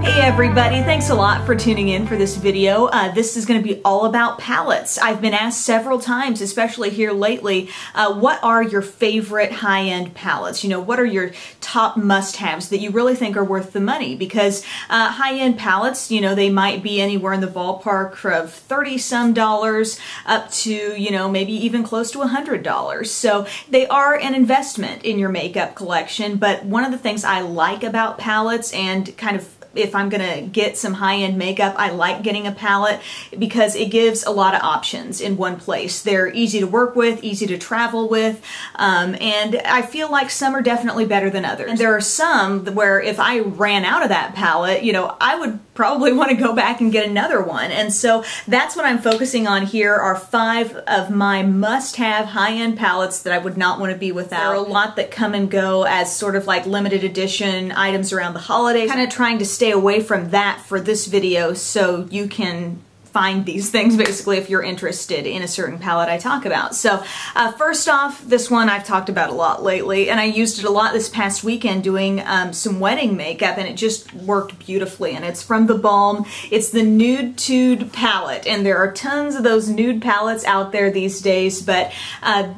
Hey everybody, thanks a lot for tuning in for this video. This is going to be all about palettes. I've been asked several times, especially here lately, what are your favorite high-end palettes? You know, what are your top must-haves that you really think are worth the money? Because high-end palettes, you know, they might be anywhere in the ballpark of $30-some up to, you know, maybe even close to $100. So they are an investment in your makeup collection, but one of the things I like about palettes, and kind of if I'm gonna get some high-end makeup, I like getting a palette because it gives a lot of options in one place. They're easy to work with, easy to travel with, and I feel like some are definitely better than others. And there are some where if I ran out of that palette, you know, I would probably want to go back and get another one. And so that's what I'm focusing on here are 5 of my must-have high-end palettes that I would not want to be without. There are a lot that come and go as sort of like limited edition items around the holidays. Kind of trying to stay away from that for this video so you can find these things basically if you're interested in a certain palette I talk about. So first off, this one I've talked about a lot lately, and I used it a lot this past weekend doing some wedding makeup, and it just worked beautifully. And it's from the Balm. It's the Nude Tude palette, and there are tons of those nude palettes out there these days, but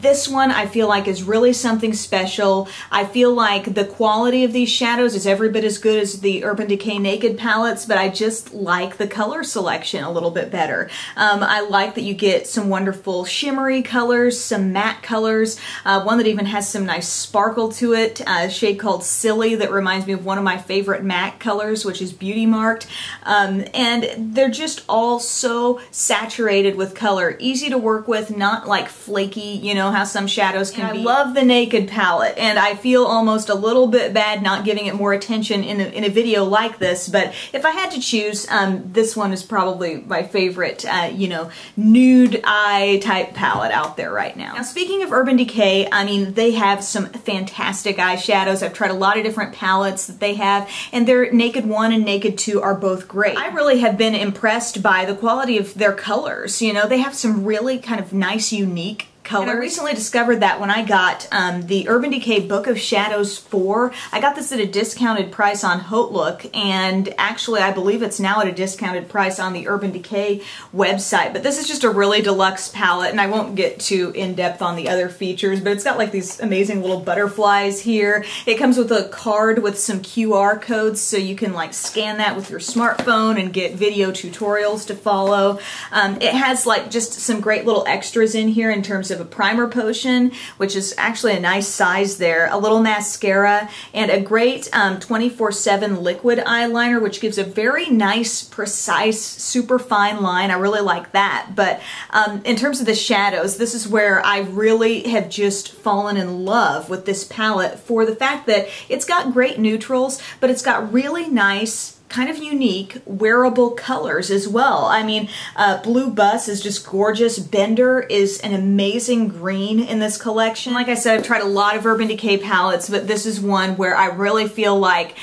this one I feel like is really something special. I feel like the quality of these shadows is every bit as good as the Urban Decay Naked palettes, but I just like the color selection a little bit better. I like that you get some wonderful shimmery colors, some matte colors, one that even has some nice sparkle to it, a shade called Silly that reminds me of one of my favorite matte colors, which is Beauty Marked, and they're just all so saturated with color, easy to work with, not like flaky, you know how some shadows can be. I love the Naked palette, and I feel almost a little bit bad not giving it more attention in a video like this, but if I had to choose, this one is probably my favorite, you know, nude eye type palette out there right now. Now, speaking of Urban Decay, I mean, they have some fantastic eyeshadows. I've tried a lot of different palettes that they have, and their Naked 1 and Naked 2 are both great. I really have been impressed by the quality of their colors. You know, they have some really kind of nice, unique colors. And I recently discovered that when I got the Urban Decay Book of Shadows 4, I got this at a discounted price on HauteLook, and actually I believe it's now at a discounted price on the Urban Decay website. But this is just a really deluxe palette, and I won't get too in-depth on the other features, but it's got like these amazing little butterflies here. It comes with a card with some QR codes, so you can like scan that with your smartphone and get video tutorials to follow. It has like just some great little extras in here in terms of a primer potion, which is actually a nice size there, a little mascara, and a great 24/7 liquid eyeliner, which gives a very nice, precise, super fine line. I really like that. But in terms of the shadows, this is where I really have just fallen in love with this palette for the fact that it's got great neutrals, but it's got really nice, kind of unique wearable colors as well. I mean, Blue Bus is just gorgeous. Bender is an amazing green in this collection. Like I said, I've tried a lot of Urban Decay palettes, but this is one where I really feel like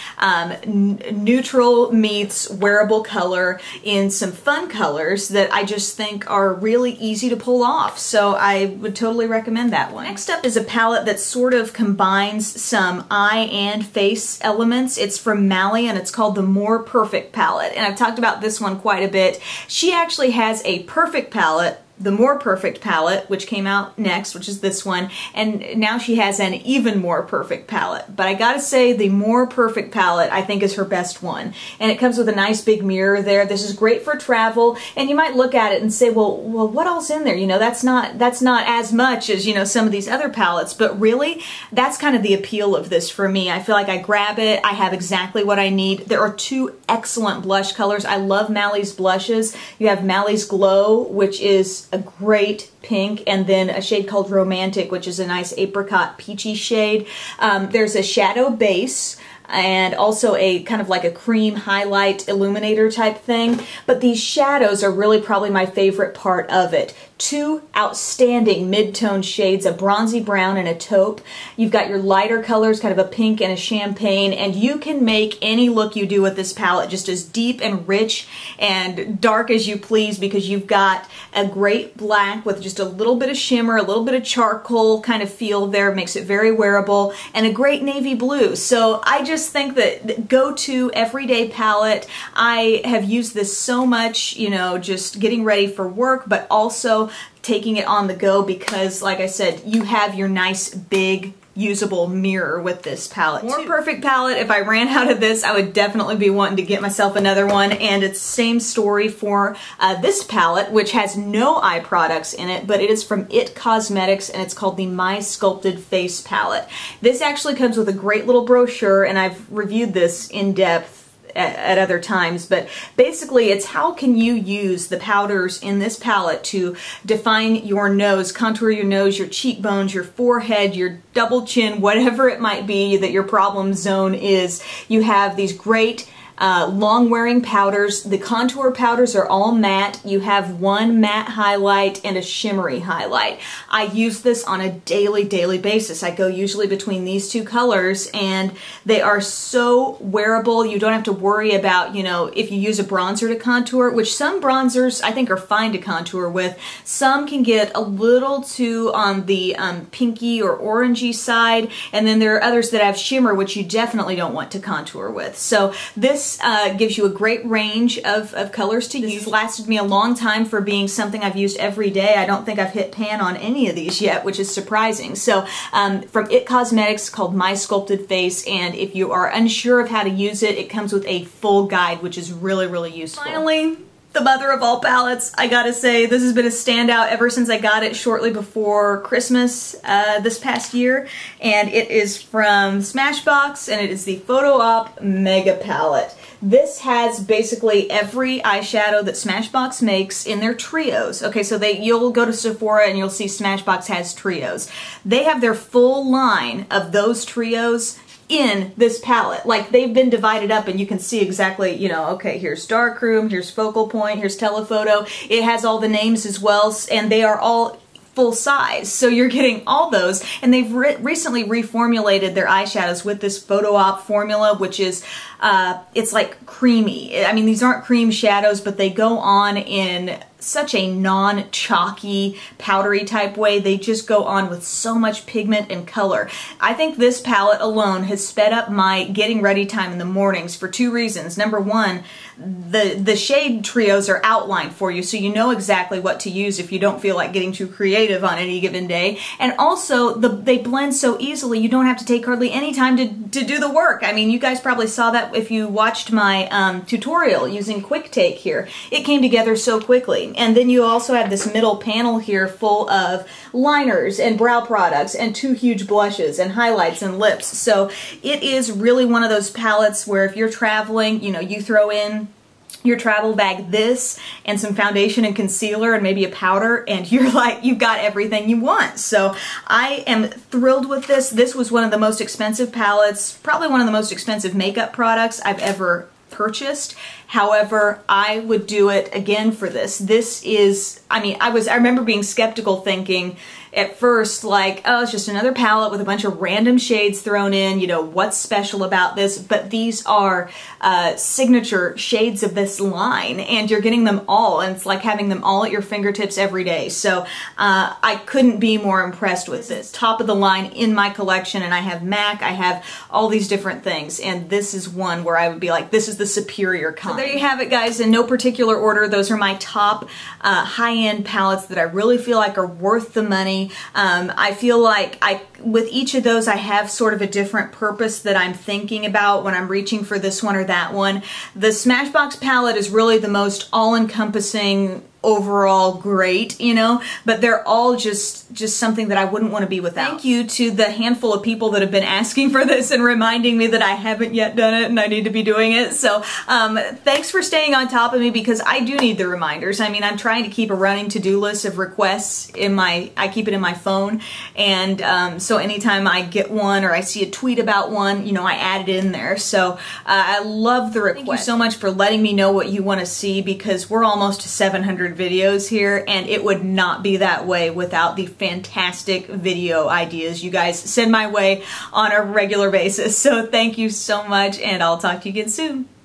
neutral meets wearable color in some fun colors that I just think are really easy to pull off. So I would totally recommend that one. Next up is a palette that sort of combines some eye and face elements. It's from Malie, and it's called the More Perfect palette, and I've talked about this one quite a bit. She actually has a perfect palette, the More Perfect palette, which came out next, which is this one, and now she has an even more perfect palette. But I gotta say, the More Perfect palette I think is her best one, and it comes with a nice big mirror there. This is great for travel, and you might look at it and say, well, what else in there? You know, that's not as much as, you know, some of these other palettes, but really, that's kind of the appeal of this for me. I feel like I grab it, I have exactly what I need. There are 2 excellent blush colors. I love Malie's blushes. You have Malie's Glow, which is a great pink, and then a shade called Romantic, which is a nice apricot peachy shade. There's a shadow base, and also a kind of like a cream highlight illuminator type thing. But these shadows are really probably my favorite part of it. two outstanding mid-tone shades, a bronzy brown and a taupe. You've got your lighter colors, kind of a pink and a champagne, and you can make any look you do with this palette just as deep and rich and dark as you please, because you've got a great black with just a little bit of shimmer, a little bit of charcoal kind of feel there, makes it very wearable, and a great navy blue. So I just think that go-to everyday palette. I have used this so much, you know, just getting ready for work, but also taking it on the go because, like I said, you have your nice big usable mirror with this palette. More perfect palette. If I ran out of this, I would definitely be wanting to get myself another one, and it's the same story for this palette, which has no eye products in it, but it is from IT Cosmetics, and it's called the My Sculpted Face Palette. This actually comes with a great little brochure, and I've reviewed this in depth at other times, but basically it's how can you use the powders in this palette to define your nose, contour your nose, your cheekbones, your forehead, your double chin, whatever it might be that your problem zone is. You have these great long wearing powders. The contour powders are all matte. You have one matte highlight and a shimmery highlight. I use this on a daily basis. I go usually between these two colors, and they are so wearable. You don't have to worry about, you know, if you use a bronzer to contour, which some bronzers I think are fine to contour with. Some can get a little too on the pinky or orangey side, and then there are others that have shimmer, which you definitely don't want to contour with. So this gives you a great range of colors to use. This has lasted me a long time for being something I've used every day. I don't think I've hit pan on any of these yet, which is surprising. So from IT Cosmetics, called My Sculpted Face, and if you are unsure of how to use it, it comes with a full guide, which is really useful. Finally, the mother of all palettes, I gotta say, this has been a standout ever since I got it shortly before Christmas this past year, and it is from Smashbox, and it is the Photo Op Mega Palette. This has basically every eyeshadow that Smashbox makes in their trios. Okay, so you'll go to Sephora and you'll see Smashbox has trios. They have their full line of those trios in this palette. Like, they've been divided up and you can see exactly, you know, okay, here's Darkroom, here's Focal Point, here's Telephoto. It has all the names as well, and they are all full size. So you're getting all those, and they've recently reformulated their eyeshadows with this Photo Op formula, which is, it's like creamy. I mean, these aren't cream shadows, but they go on in such a non-chalky, powdery type way. They just go on with so much pigment and color. I think this palette alone has sped up my getting ready time in the mornings for two reasons. Number one, the shade trios are outlined for you, so you know exactly what to use if you don't feel like getting too creative on any given day. And also, they blend so easily, you don't have to take hardly any time to do the work. I mean, you guys probably saw that if you watched my tutorial using Quick Take here. It came together so quickly. And then you also have this middle panel here full of liners and brow products and two huge blushes and highlights and lips. So it is really one of those palettes where if you're traveling, you know, you throw in your travel bag this and some foundation and concealer and maybe a powder, and you're like, you've got everything you want. So I am thrilled with this. This was one of the most expensive palettes, probably one of the most expensive makeup products I've ever purchased. However, I would do it again for this. This is, I mean, I remember being skeptical, thinking at first, like, oh, it's just another palette with a bunch of random shades thrown in, you know, what's special about this? But these are signature shades of this line, and you're getting them all, and it's like having them all at your fingertips every day. So I couldn't be more impressed with this. Top of the line in my collection, and I have MAC, I have all these different things, and this is one where I would be like, this is the superior kind. So there you have it, guys. In no particular order, those are my top high-end palettes that I really feel like are worth the money. I feel like with each of those, I have sort of a different purpose that I'm thinking about when I'm reaching for this one or that one. The Smashbox palette is really the most all-encompassing, overall great, you know, but they're all just something that I wouldn't want to be without. Thank you to the handful of people that have been asking for this and reminding me that I haven't yet done it and I need to be doing it. So thanks for staying on top of me, because I do need the reminders. I mean, I'm trying to keep a running to-do list of requests I keep it in my phone, and so anytime I get one or I see a tweet about one, you know, I add it in there. So I love the request. Thank you so much for letting me know what you want to see, because we're almost to 700 favorite videos here, and it would not be that way without the fantastic video ideas you guys send my way on a regular basis. So thank you so much, and I'll talk to you again soon.